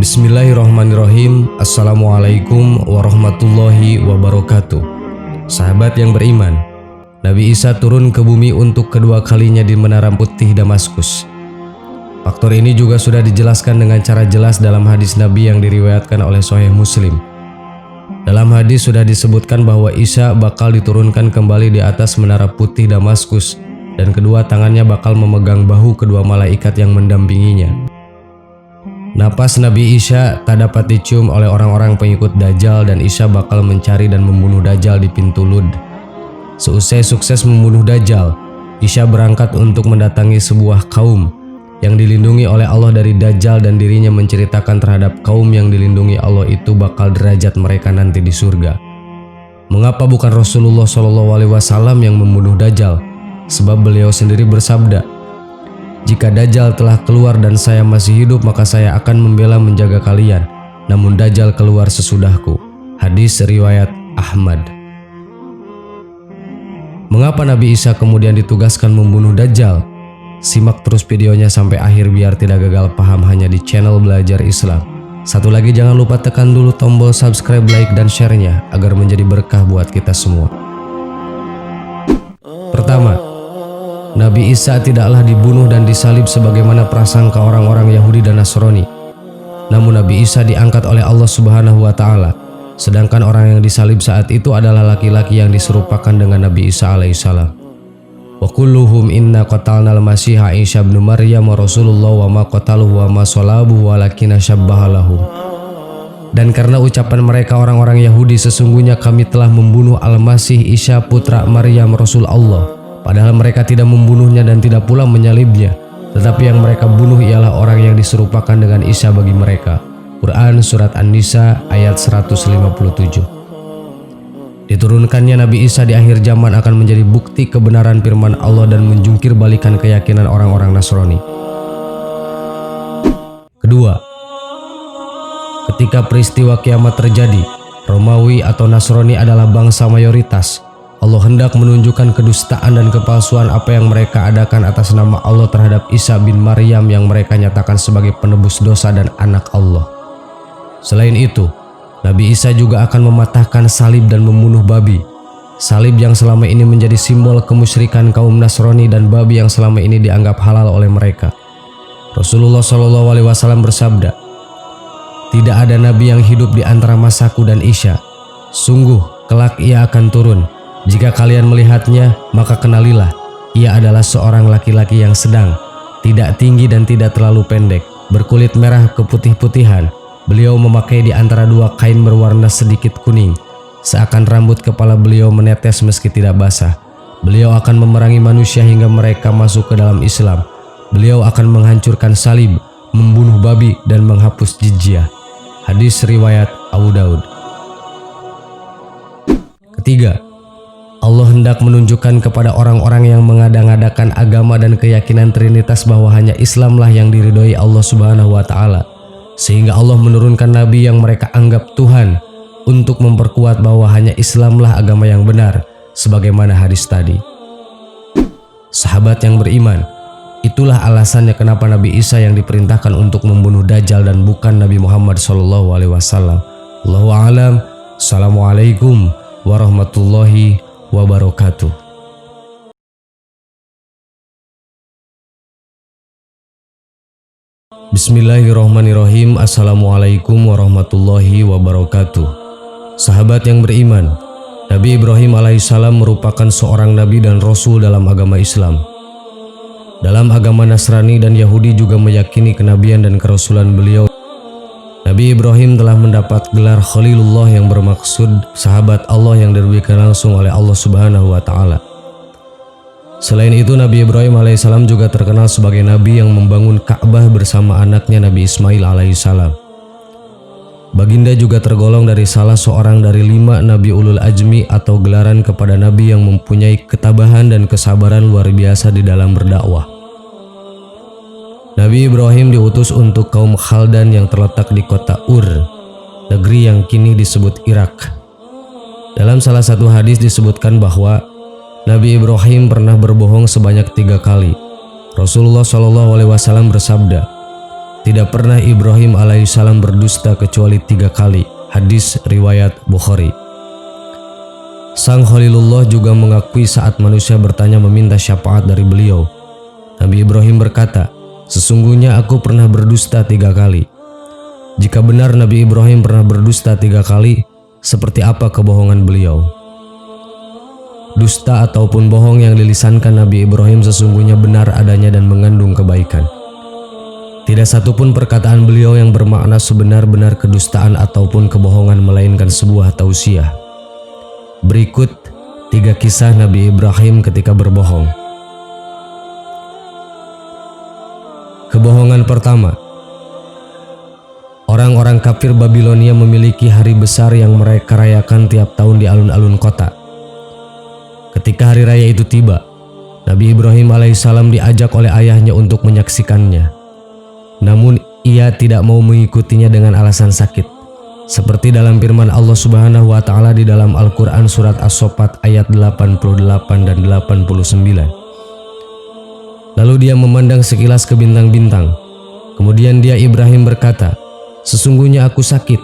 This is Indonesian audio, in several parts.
Bismillahirrahmanirrahim. Assalamualaikum warahmatullahi wabarakatuh. Sahabat yang beriman, Nabi Isa turun ke bumi untuk kedua kalinya di Menara Putih Damaskus. Faktor ini juga sudah dijelaskan dengan cara jelas dalam hadis Nabi yang diriwayatkan oleh Sahih Muslim. Dalam hadis sudah disebutkan bahwa Isa bakal diturunkan kembali di atas Menara Putih Damaskus dan kedua tangannya bakal memegang bahu kedua malaikat yang mendampinginya. Napas Nabi Isa tak dapat dicium oleh orang-orang pengikut Dajjal dan Isa bakal mencari dan membunuh Dajjal di pintu Lud. Seusai sukses membunuh Dajjal, Isa berangkat untuk mendatangi sebuah kaum yang dilindungi oleh Allah dari Dajjal dan dirinya menceritakan terhadap kaum yang dilindungi Allah itu bakal derajat mereka nanti di surga. Mengapa bukan Rasulullah SAW yang membunuh Dajjal? Sebab beliau sendiri bersabda, "Jika Dajjal telah keluar dan saya masih hidup, maka saya akan membela menjaga kalian. Namun Dajjal keluar sesudahku." Hadis riwayat Ahmad. Mengapa Nabi Isa kemudian ditugaskan membunuh Dajjal? Simak terus videonya sampai akhir biar tidak gagal paham hanya di channel Belajar Islam. Satu lagi, jangan lupa tekan dulu tombol subscribe, like, dan share-nya agar menjadi berkah buat kita semua. Pertama, Nabi Isa tidaklah dibunuh dan disalib sebagaimana prasangka orang-orang Yahudi dan Nasrani. Namun Nabi Isa diangkat oleh Allah Subhanahu wa Ta'ala, sedangkan orang yang disalib saat itu adalah laki-laki yang diserupakan dengan Nabi Isa alaihissalam. Wa kulluhum inna qatalnal masiha Isa ibn Maryam wa Rasulullah wa ma qataluhu wa ma salabuhu walakinna syabbaha lahum. Dan karena ucapan mereka orang-orang Yahudi, sesungguhnya kami telah membunuh Al-Masih Isa putra Maryam Rasul Allah, padahal mereka tidak membunuhnya dan tidak pula menyalibnya, tetapi yang mereka bunuh ialah orang yang diserupakan dengan Isa bagi mereka. Quran Surat An-Nisa ayat 157. Diturunkannya Nabi Isa di akhir zaman akan menjadi bukti kebenaran firman Allah dan menjungkir balikan keyakinan orang-orang Nasrani. Kedua, ketika peristiwa kiamat terjadi, Romawi atau Nasrani adalah bangsa mayoritas. Allah hendak menunjukkan kedustaan dan kepalsuan apa yang mereka adakan atas nama Allah terhadap Isa bin Maryam yang mereka nyatakan sebagai penebus dosa dan anak Allah. Selain itu, Nabi Isa juga akan mematahkan salib dan membunuh babi. Salib yang selama ini menjadi simbol kemusyrikan kaum Nasrani dan babi yang selama ini dianggap halal oleh mereka. Rasulullah SAW bersabda, "Tidak ada nabi yang hidup di antara masaku dan Isa. Sungguh, kelak ia akan turun. Jika kalian melihatnya, maka kenalilah, ia adalah seorang laki-laki yang sedang, tidak tinggi dan tidak terlalu pendek, berkulit merah keputih-putihan. Beliau memakai di antara dua kain berwarna sedikit kuning, seakan rambut kepala beliau menetes meski tidak basah. Beliau akan memerangi manusia hingga mereka masuk ke dalam Islam. Beliau akan menghancurkan salib, membunuh babi, dan menghapus jizyah." Hadis riwayat Abu Daud. Ketiga, Allah hendak menunjukkan kepada orang-orang yang mengada-ngadakan agama dan keyakinan Trinitas bahwa hanya Islamlah yang diridhoi Allah Subhanahu wa Ta'ala, sehingga Allah menurunkan nabi yang mereka anggap Tuhan untuk memperkuat bahwa hanya Islamlah agama yang benar, sebagaimana hadis tadi. Sahabat yang beriman, itulah alasannya kenapa Nabi Isa yang diperintahkan untuk membunuh Dajjal dan bukan Nabi Muhammad SAW. Allahu a'lam. Assalamualaikum warahmatullahi wabarakatuh. Bismillahirrahmanirrahim. Assalamualaikum warahmatullahi wabarakatuh. Sahabat yang beriman, Nabi Ibrahim alaihissalam merupakan seorang nabi dan rasul dalam agama Islam. Dalam agama Nasrani dan Yahudi juga meyakini kenabian dan kerasulan beliau. Nabi Ibrahim telah mendapat gelar Khalilullah yang bermaksud sahabat Allah yang diberikan langsung oleh Allah Subhanahu wa Ta'ala. Selain itu, Nabi Ibrahim alaihissalam juga terkenal sebagai nabi yang membangun Ka'bah bersama anaknya Nabi Ismail alaihissalam. Baginda juga tergolong dari salah seorang dari 5 Nabi Ulul Ajmi atau gelaran kepada nabi yang mempunyai ketabahan dan kesabaran luar biasa di dalam berdakwah. Nabi Ibrahim diutus untuk kaum Khaldan yang terletak di kota Ur, negeri yang kini disebut Irak. Dalam salah satu hadis disebutkan bahwa Nabi Ibrahim pernah berbohong sebanyak 3 kali. Rasulullah SAW bersabda, Tidak pernah Ibrahim alaihissalam berdusta kecuali 3 kali. Hadis riwayat Bukhari. Sang Khalilullah juga mengakui saat manusia bertanya meminta syafaat dari beliau. Nabi Ibrahim berkata, "Sesungguhnya aku pernah berdusta 3 kali." Jika benar Nabi Ibrahim pernah berdusta 3 kali, seperti apa kebohongan beliau? Dusta ataupun bohong yang dilisankan Nabi Ibrahim sesungguhnya benar adanya dan mengandung kebaikan. Tidak satupun perkataan beliau yang bermakna sebenar-benar kedustaan ataupun kebohongan, melainkan sebuah tausiah. Berikut 3 kisah Nabi Ibrahim ketika berbohong. Kebohongan pertama. Orang-orang kafir Babilonia memiliki hari besar yang mereka rayakan tiap tahun di alun-alun kota. Ketika hari raya itu tiba, Nabi Ibrahim alaihissalam diajak oleh ayahnya untuk menyaksikannya. Namun ia tidak mau mengikutinya dengan alasan sakit. Seperti dalam firman Allah Subhanahu wa taala di dalam Al-Qur'an surat As-Saffat ayat 88 dan 89. Lalu dia memandang sekilas ke bintang-bintang. Kemudian dia Ibrahim berkata, "Sesungguhnya aku sakit."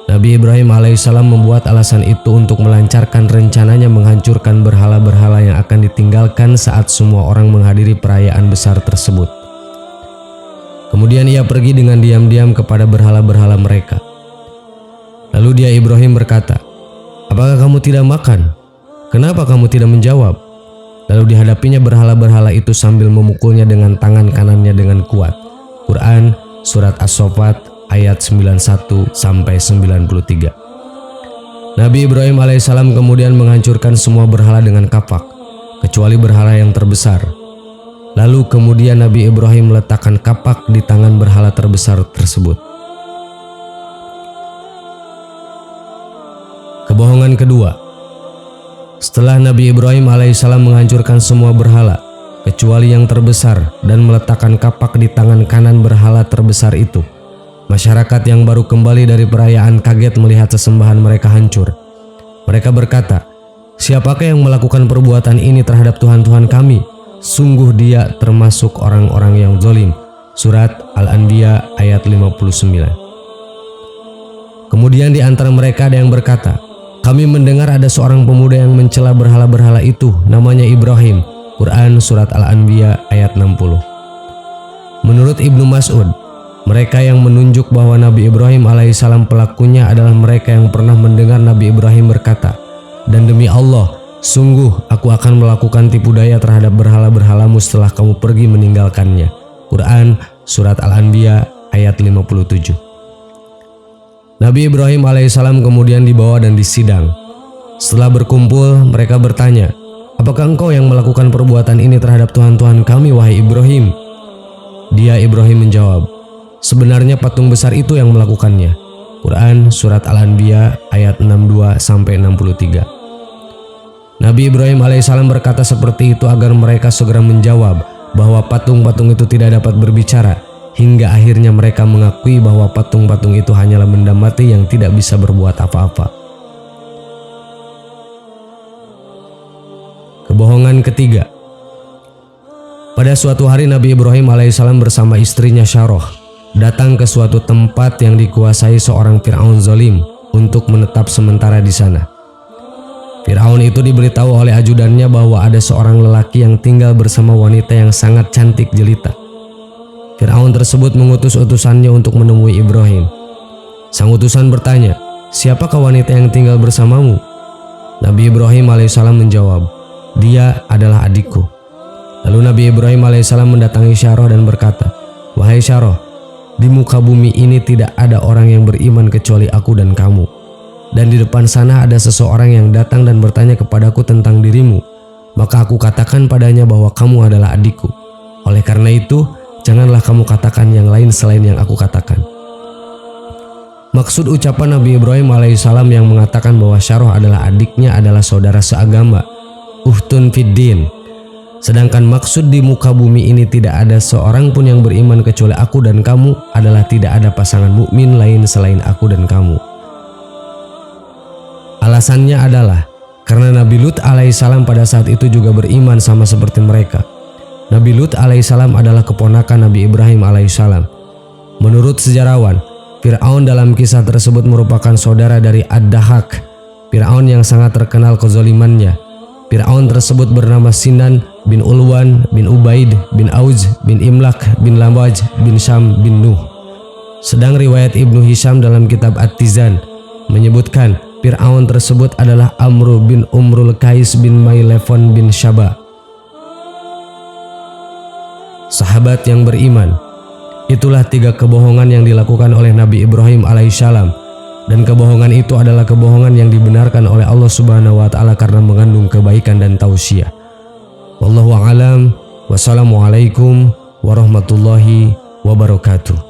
Nabi Ibrahim alaihissalam membuat alasan itu untuk melancarkan rencananya menghancurkan berhala-berhala yang akan ditinggalkan saat semua orang menghadiri perayaan besar tersebut. Kemudian ia pergi dengan diam-diam kepada berhala-berhala mereka. Lalu dia Ibrahim berkata, "Apakah kamu tidak makan? Kenapa kamu tidak menjawab?" Lalu dihadapinya berhala-berhala itu sambil memukulnya dengan tangan kanannya dengan kuat. Quran surat As-Saffat ayat 91-93. Nabi Ibrahim alaihissalam kemudian menghancurkan semua berhala dengan kapak, kecuali berhala yang terbesar. Lalu kemudian Nabi Ibrahim meletakkan kapak di tangan berhala terbesar tersebut. Kebohongan kedua. Setelah Nabi Ibrahim alaihissalam menghancurkan semua berhala, kecuali yang terbesar, dan meletakkan kapak di tangan kanan berhala terbesar itu, masyarakat yang baru kembali dari perayaan kaget melihat sesembahan mereka hancur. Mereka berkata, "Siapakah yang melakukan perbuatan ini terhadap Tuhan-Tuhan kami? Sungguh dia termasuk orang-orang yang zalim." Surat Al-Anbiya ayat 59. Kemudian di antara mereka ada yang berkata, "Kami mendengar ada seorang pemuda yang mencela berhala-berhala itu, namanya Ibrahim." Quran surat Al-Anbiya ayat 60. Menurut Ibnu Mas'ud, mereka yang menunjuk bahwa Nabi Ibrahim alaihissalam pelakunya adalah mereka yang pernah mendengar Nabi Ibrahim berkata, "Dan demi Allah, sungguh aku akan melakukan tipu daya terhadap berhala-berhalamu setelah kamu pergi meninggalkannya." Quran surat Al-Anbiya ayat 57. Nabi Ibrahim alaihissalam kemudian dibawa dan disidang. Setelah berkumpul, mereka bertanya, "Apakah engkau yang melakukan perbuatan ini terhadap Tuhan-Tuhan kami, wahai Ibrahim?" Dia Ibrahim menjawab, "Sebenarnya patung besar itu yang melakukannya." Quran surat Al-Anbiya ayat 62-63. Nabi Ibrahim alaihissalam berkata seperti itu agar mereka segera menjawab bahwa patung-patung itu tidak dapat berbicara, hingga akhirnya mereka mengakui bahwa patung-patung itu hanyalah benda mati yang tidak bisa berbuat apa-apa. Kebohongan ketiga. Pada suatu hari Nabi Ibrahim alaihissalam bersama istrinya Syarah datang ke suatu tempat yang dikuasai seorang Fir'aun zalim untuk menetap sementara di sana. Fir'aun itu diberitahu oleh ajudannya bahwa ada seorang lelaki yang tinggal bersama wanita yang sangat cantik jelita. Fir'aun tersebut mengutus utusannya untuk menemui Ibrahim. Sang utusan bertanya, "Siapakah wanita yang tinggal bersamamu?" Nabi Ibrahim alaihissalam menjawab, "Dia adalah adikku." Lalu Nabi Ibrahim alaihissalam mendatangi Syarah dan berkata, "Wahai Syarah, di muka bumi ini tidak ada orang yang beriman kecuali aku dan kamu. Dan di depan sana ada seseorang yang datang dan bertanya kepadaku tentang dirimu. Maka aku katakan padanya bahwa kamu adalah adikku. Oleh karena itu, janganlah kamu katakan yang lain selain yang aku katakan." Maksud ucapan Nabi Ibrahim alaihissalam yang mengatakan bahwa Syarah adalah adiknya adalah saudara seagama, uhtun fiddin. Sedangkan maksud di muka bumi ini tidak ada seorang pun yang beriman kecuali aku dan kamu adalah tidak ada pasangan mukmin lain selain aku dan kamu. Alasannya adalah karena Nabi Lut alaihissalam pada saat itu juga beriman sama seperti mereka. Nabi Lut alaihissalam adalah keponakan Nabi Ibrahim alaihissalam, Menurut sejarawan, Fir'aun dalam kisah tersebut merupakan saudara dari Ad-Dahak, Fir'aun yang sangat terkenal kezalimannya. Fir'aun tersebut bernama Sinan bin Ulwan bin Ubaid bin Auj bin Imlak bin Lamwaj bin Syam bin Nuh. Sedang riwayat Ibnu Hisham dalam kitab At-Tizan menyebutkan Fir'aun tersebut adalah Amru bin Umrul Qais bin Mailefon bin Syaba. Sahabat yang beriman, itulah 3 kebohongan yang dilakukan oleh Nabi Ibrahim alaihissalam, dan kebohongan itu adalah kebohongan yang dibenarkan oleh Allah Subhanahu wa taala karena mengandung kebaikan dan tausiah. Wallahu a'lam. Wassalamualaikum warahmatullahi wabarakatuh.